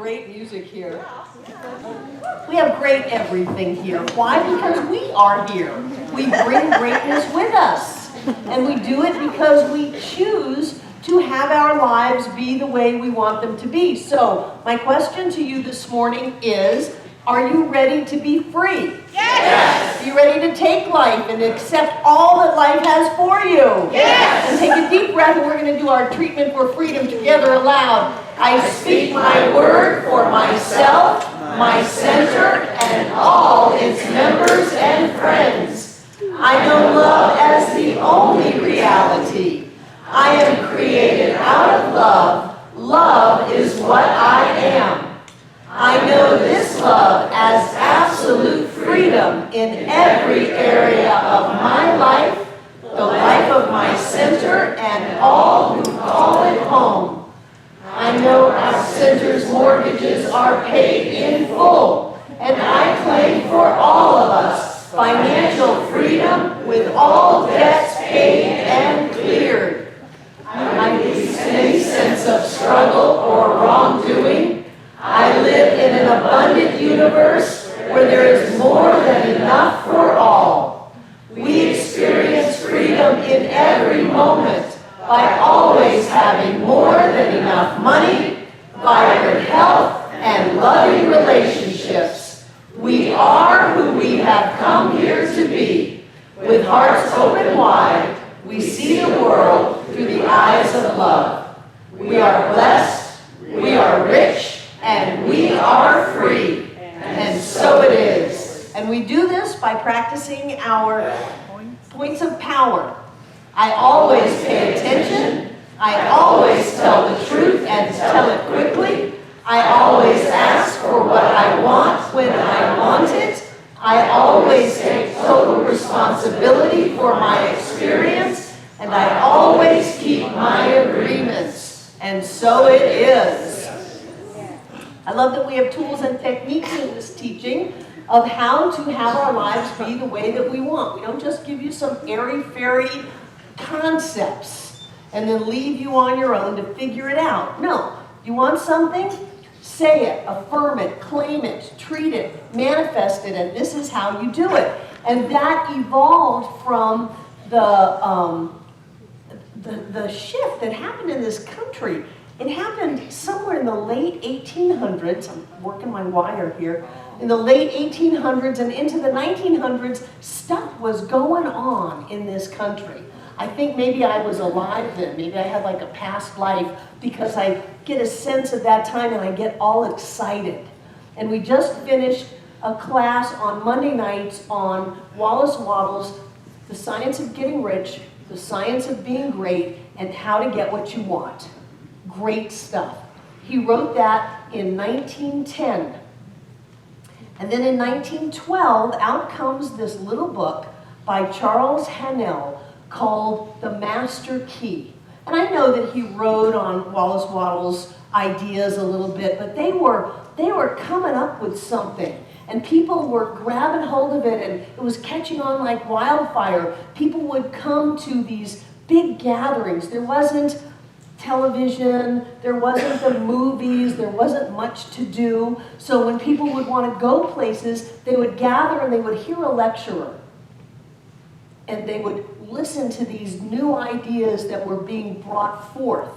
great music here. We have great everything here. Why? Because we are here. We bring greatness with us. And we do it because we choose to have our lives be the way we want them to be. So, my question to you this morning is, are you ready to be free? Yes! Are you ready to take life and accept all that life has for you? Yes! And take a deep breath, and we're going to do our treatment for freedom together aloud. I speak my word for myself, my center, and all its members and friends. I know love as the only reality. I am created out of love. Love is what I am. I know this love as absolute freedom in every area of my life, the life of my center, and all who call it home. I know our center's mortgages are paid in full, and I claim for all of us financial freedom with all debts paid and cleared. I release any sense of struggle or wrongdoing. I live in an abundant universe where there is more than enough for all. We experience freedom in every moment by always having more than enough money, vibrant health, and loving relationships. We are who we have come here to be. With hearts open wide, we see the world through the eyes of love. We are blessed, we are rich, and we are free. And so it is. And we do this by practicing our points of power. I always pay attention. I always tell the truth and tell it quickly. I always ask for what I want when I want it. I always take total responsibility for my experience. And I always keep my agreements. And so it is. I love that we have tools and techniques in this teaching of how to have our lives be the way that we want. We don't just give you some airy-fairy concepts and then leave you on your own to figure it out. No. You want something? Say it, affirm it, claim it, treat it, manifest it, and this is how you do it. And that evolved from the shift that happened in this country. It happened somewhere in the late 1800s. I'm working my wire here. In the late 1800s and into the 1900s, stuff was going on in this country. I think maybe I was alive then. Maybe I had like a past life because I get a sense at that time and I get all excited. And we just finished a class on Monday nights on Wallace Wattles, The Science of Getting Rich, The Science of Being Great, and How to Get What You Want. Great stuff. He wrote that in 1910. And then in 1912, out comes this little book by Charles Hannel called The Master Key. And I know that he wrote on Wallace Wattles' ideas a little bit, but they were coming up with something. And people were grabbing hold of it, and it was catching on like wildfire. People would come to these big gatherings. There wasn't television, there wasn't the movies, there wasn't much to do. So when people would want to go places, they would gather and they would hear a lecturer. And they would listen to these new ideas that were being brought forth.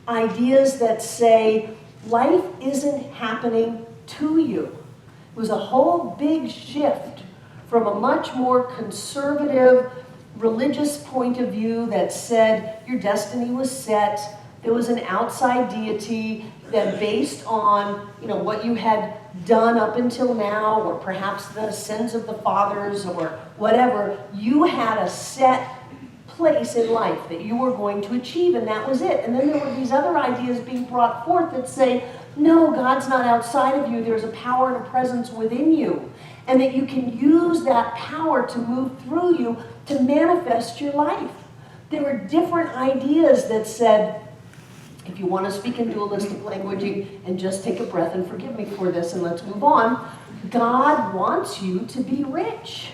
Ideas that say, life isn't happening to you. It was a whole big shift from a much more conservative, religious point of view that said your destiny was set. There was an outside deity that based on what you had done up until now, or perhaps the sins of the fathers or whatever, you had a set place in life that you were going to achieve, and that was it. And then there were these other ideas being brought forth that say, no, God's not outside of you. There's a power and a presence within you. And that you can use that power to move through you to manifest your life. There were different ideas that said, if you want to speak in dualistic language, and just take a breath and forgive me for this and let's move on, God wants you to be rich.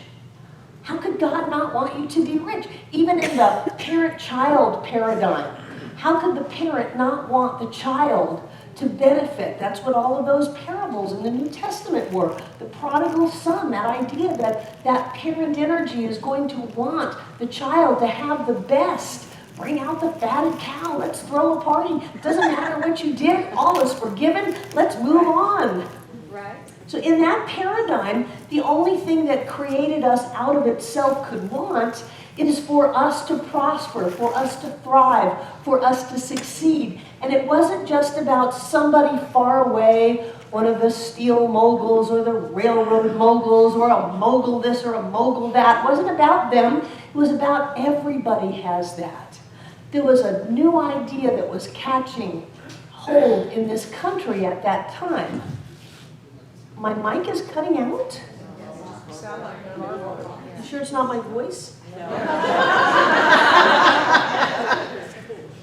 How could God not want you to be rich? Even in the parent-child paradigm, how could the parent not want the child to benefit. That's what all of those parables in the New Testament were. The prodigal son, that idea that that parent energy is going to want the child to have the best. Bring out the fatted cow. Let's throw a party. It doesn't matter what you did. All is forgiven. Let's move on. Right. So in that paradigm, the only thing that created us out of itself could want, it is for us to prosper, for us to thrive, for us to succeed. And it wasn't just about somebody far away, one of the steel moguls or the railroad moguls or a mogul this or a mogul that. It wasn't about them. It was about everybody has that. There was a new idea that was catching hold in this country at that time. My mic is cutting out? You sure it's not my voice?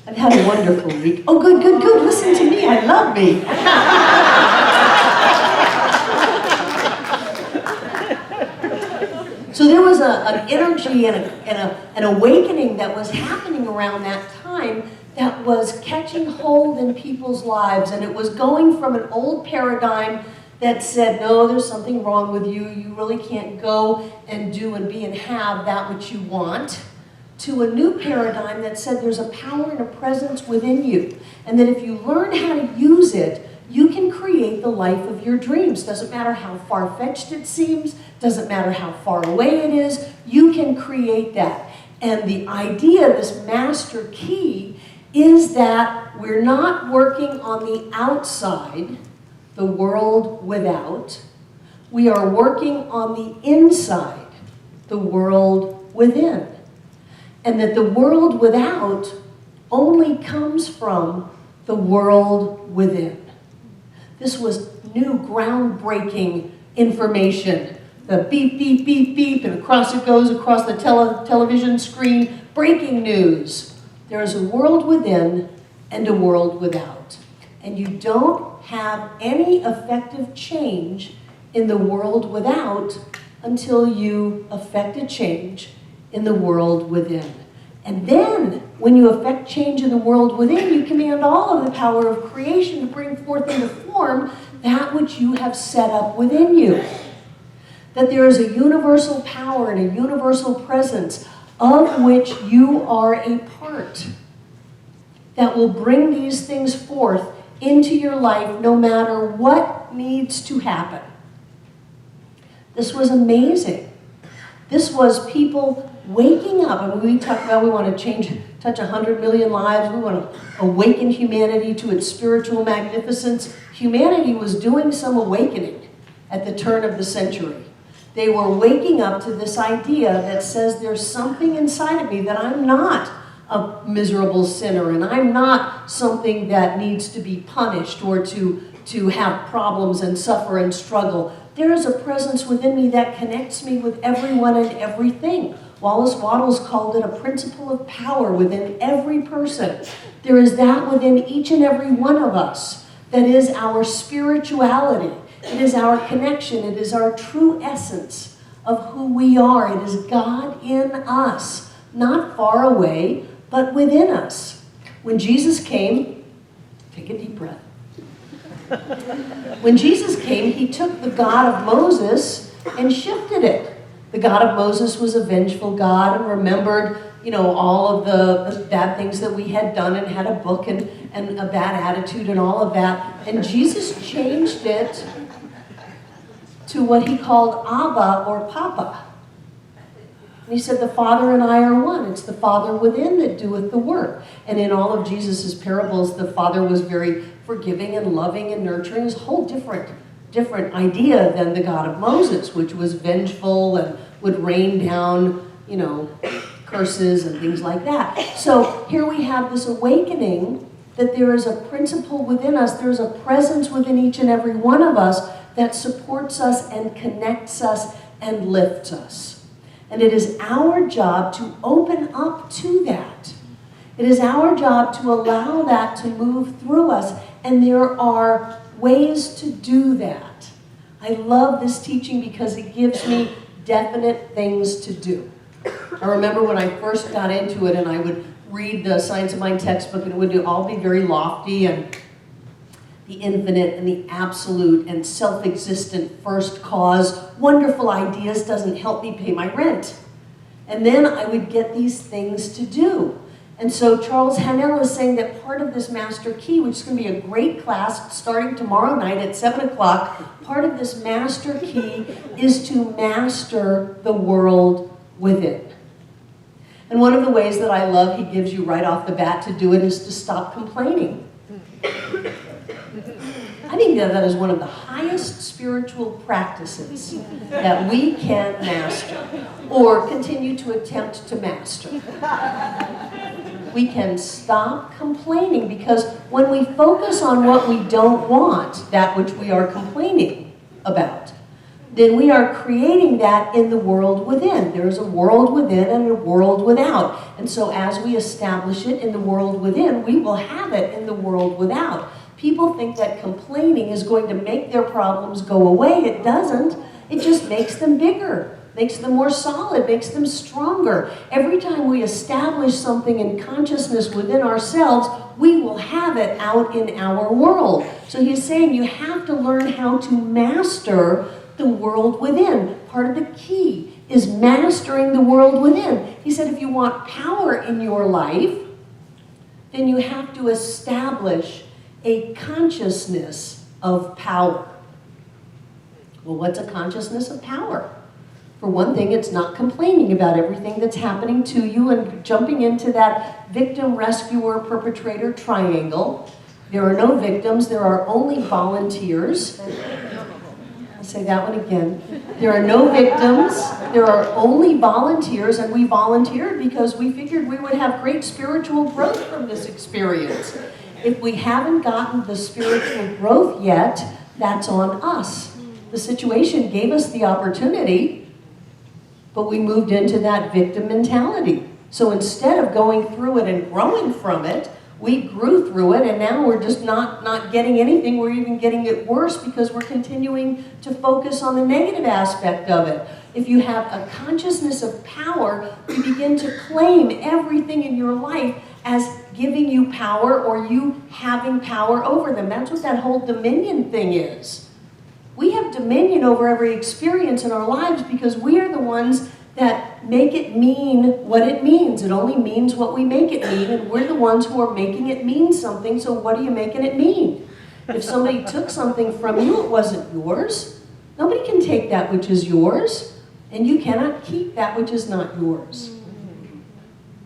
I've had a wonderful week. Oh, good, good, good. Listen to me. I love me. So there was an energy and an awakening that was happening around that time that was catching hold in people's lives. And it was going from an old paradigm that said, no, there's something wrong with you. You really can't go and do and be and have that which you want, to a new paradigm that said there's a power and a presence within you. And that if you learn how to use it, you can create the life of your dreams. Doesn't matter how far-fetched it seems, doesn't matter how far away it is, you can create that. And the idea, this master key, is that we're not working on the outside, the world without. We are working on the inside, the world within. And that the world without only comes from the world within. This was new, groundbreaking information. The beep, beep, beep, beep, and across it goes across the television screen. Breaking news. There is a world within and a world without. And you don't have any effective change in the world without until you effect a change in the world within. And then, when you effect change in the world within, you command all of the power of creation to bring forth into form that which you have set up within you. That there is a universal power and a universal presence of which you are a part that will bring these things forth into your life no matter what needs to happen. This was amazing. This was people waking up. I mean, we talk about we want to touch 100 million lives. We want to awaken humanity to its spiritual magnificence. Humanity was doing some awakening at the turn of the century. They were waking up to this idea that says there's something inside of me, that I'm not a miserable sinner and I'm not something that needs to be punished or to have problems and suffer and struggle. There is a presence within me that connects me with everyone and everything. Wallace Wattles called it a principle of power within every person. There is that within each and every one of us that is our spirituality. It is our connection. It is our true essence of who we are. It is God in us, not far away, but within us. When Jesus came, take a deep breath. When Jesus came, he took the God of Moses and shifted it. The God of Moses was a vengeful God and remembered, all of the bad things that we had done and had a book and a bad attitude and all of that. And Jesus changed it to what he called Abba or Papa. And he said, the Father and I are one. It's the Father within that doeth the work. And in all of Jesus' parables, the Father was very forgiving and loving and nurturing. It was a whole different idea than the God of Moses, which was vengeful and would rain down, curses and things like that. So here we have this awakening that there is a principle within us, there's a presence within each and every one of us that supports us and connects us and lifts us. And it is our job to open up to that. It is our job to allow that to move through us. And there are ways to do that. I love this teaching because it gives me definite things to do. I remember when I first got into it and I would read the Science of Mind textbook and it would all be very lofty and the infinite and the absolute and self-existent first cause. Wonderful ideas doesn't help me pay my rent. And then I would get these things to do. And so Charles Hannel is saying that part of this master key, which is going to be a great class starting tomorrow night at 7 o'clock, part of this master key is to master the world within. And one of the ways that I love he gives you right off the bat to do it is to stop complaining. I think that is one of the highest spiritual practices that we can master or continue to attempt to master. We can stop complaining, because when we focus on what we don't want, that which we are complaining about, then we are creating that in the world within. There's a world within and a world without. And so as we establish it in the world within, we will have it in the world without. People think that complaining is going to make their problems go away. It doesn't. It just makes them bigger, makes them more solid, makes them stronger. Every time we establish something in consciousness within ourselves, we will have it out in our world. So he's saying you have to learn how to master the world within. Part of the key is mastering the world within. He said if you want power in your life, then you have to establish a consciousness of power. Well, what's a consciousness of power? For one thing, it's not complaining about everything that's happening to you and jumping into that victim, rescuer, perpetrator triangle. There are no victims, there are only volunteers. I'll say that one again. There are no victims, there are only volunteers, and we volunteered because we figured we would have great spiritual growth from this experience. If we haven't gotten the spiritual growth yet, that's on us. The situation gave us the opportunity, but we moved into that victim mentality. So instead of going through it and growing from it, we grew through it, and now we're just not getting anything. We're even getting it worse because we're continuing to focus on the negative aspect of it. If you have a consciousness of power, you begin to claim everything in your life as giving you power or you having power over them. That's what that whole dominion thing is. We have dominion over every experience in our lives because we are the ones that make it mean what it means. It only means what we make it mean, and we're the ones who are making it mean something, so what are you making it mean? If somebody took something from you, it wasn't yours. Nobody can take that which is yours, and you cannot keep that which is not yours.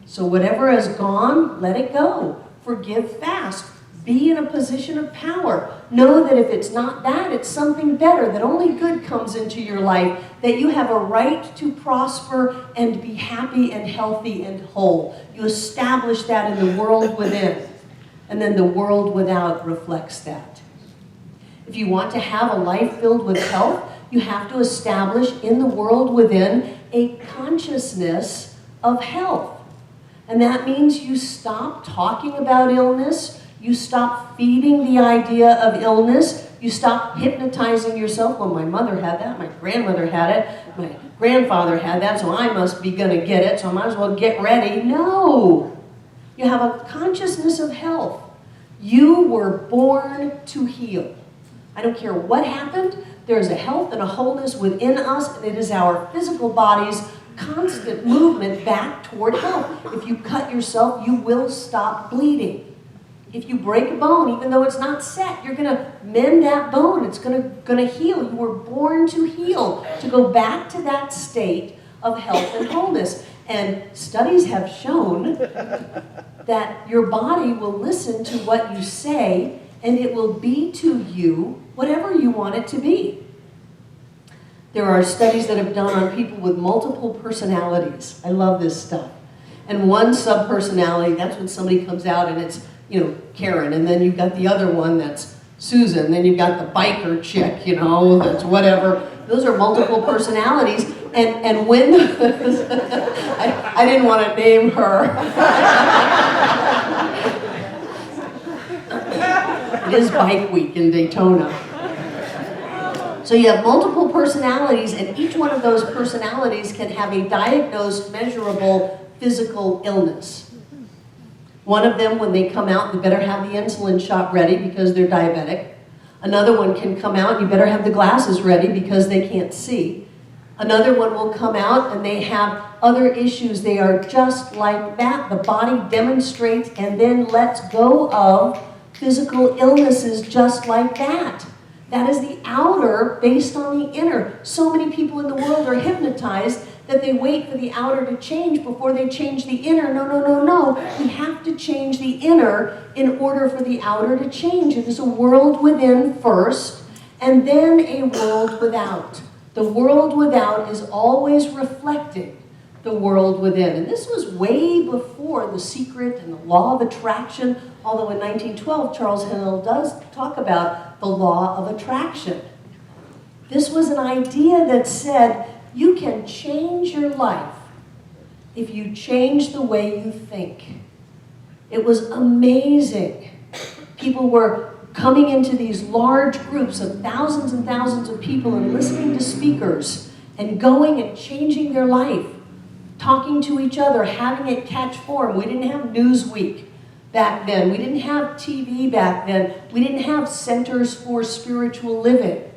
So whatever has gone, let it go. Forgive fast. Be in a position of power. Know that if it's not that, it's something better, that only good comes into your life, that you have a right to prosper and be happy and healthy and whole. You establish that in the world within, and then the world without reflects that. If you want to have a life filled with health, you have to establish in the world within a consciousness of health. And that means you stop talking about illness. You stop feeding the idea of illness. You stop hypnotizing yourself. Well, my mother had that, my grandmother had it, my grandfather had that, so I must be going to get it, so I might as well get ready. No! You have a consciousness of health. You were born to heal. I don't care what happened, there is a health and a wholeness within us, and it is our physical body's constant movement back toward health. If you cut yourself, you will stop bleeding. If you break a bone, even though it's not set, you're going to mend that bone. It's going to heal. You were born to heal, to go back to that state of health and wholeness. And studies have shown that your body will listen to what you say, and it will be to you whatever you want it to be. There are studies that have done on people with multiple personalities. I love this stuff. And one subpersonality, that's when somebody comes out and it's, Karen, and then you've got the other one that's Susan, then you've got the biker chick, that's whatever. Those are multiple personalities, and when, I didn't want to name her. It is Bike Week in Daytona. So you have multiple personalities, and each one of those personalities can have a diagnosed, measurable physical illness. One of them, when they come out, they better have the insulin shot ready because they're diabetic. Another one can come out, you better have the glasses ready because they can't see. Another one will come out and they have other issues. They are just like that. The body demonstrates and then lets go of physical illnesses just like that. That is the outer based on the inner. So many people in the world are hypnotized that they wait for the outer to change before they change the inner. No, no, no, no. We have to change the inner in order for the outer to change. It is a world within first, and then a world without. The world without is always reflecting the world within. And this was way before The Secret and the law of attraction, although in 1912, Charles Hannel does talk about the law of attraction. This was an idea that said, you can change your life if you change the way you think. It was amazing. People were coming into these large groups of thousands and thousands of people and listening to speakers and going and changing their life, talking to each other, having it catch form. We didn't have Newsweek back then. We didn't have TV back then. We didn't have centers for spiritual living.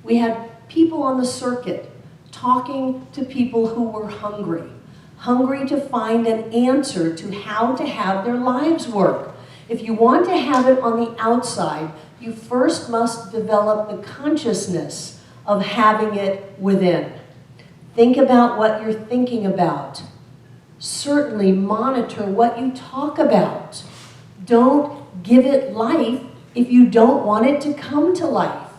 We had people on the circuit talking to people who were hungry to find an answer to how to have their lives work. If you want to have it on the outside, you first must develop the consciousness of having it within. Think about what you're thinking about. Certainly monitor what you talk about. Don't give it life if you don't want it to come to life.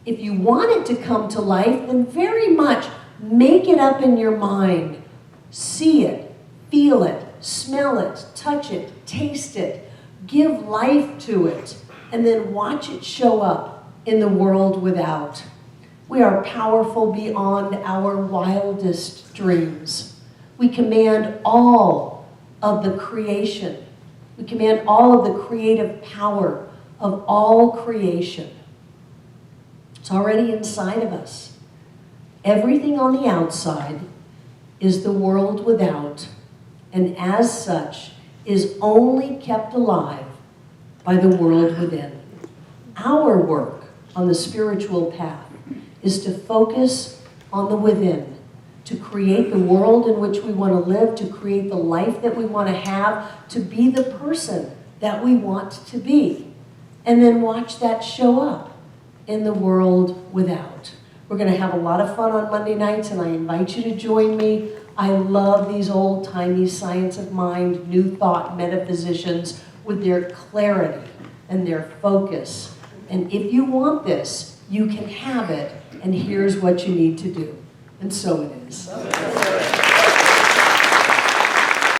If you want it to come to life, then very much make it up in your mind. See it, feel it, smell it, touch it, taste it. Give life to it, and then watch it show up in the world without. We are powerful beyond our wildest dreams. We command all of the creation. We command all of the creative power of all creation. It's already inside of us. Everything on the outside is the world without, and as such is only kept alive by the world within. Our work on the spiritual path is to focus on the within, to create the world in which we want to live, to create the life that we want to have, to be the person that we want to be, and then watch that show up in the world without. We're going to have a lot of fun on Monday nights, and I invite you to join me. I love these old-timey science of mind, new thought metaphysicians with their clarity and their focus. And if you want this, you can have it, and here's what you need to do. And so it is.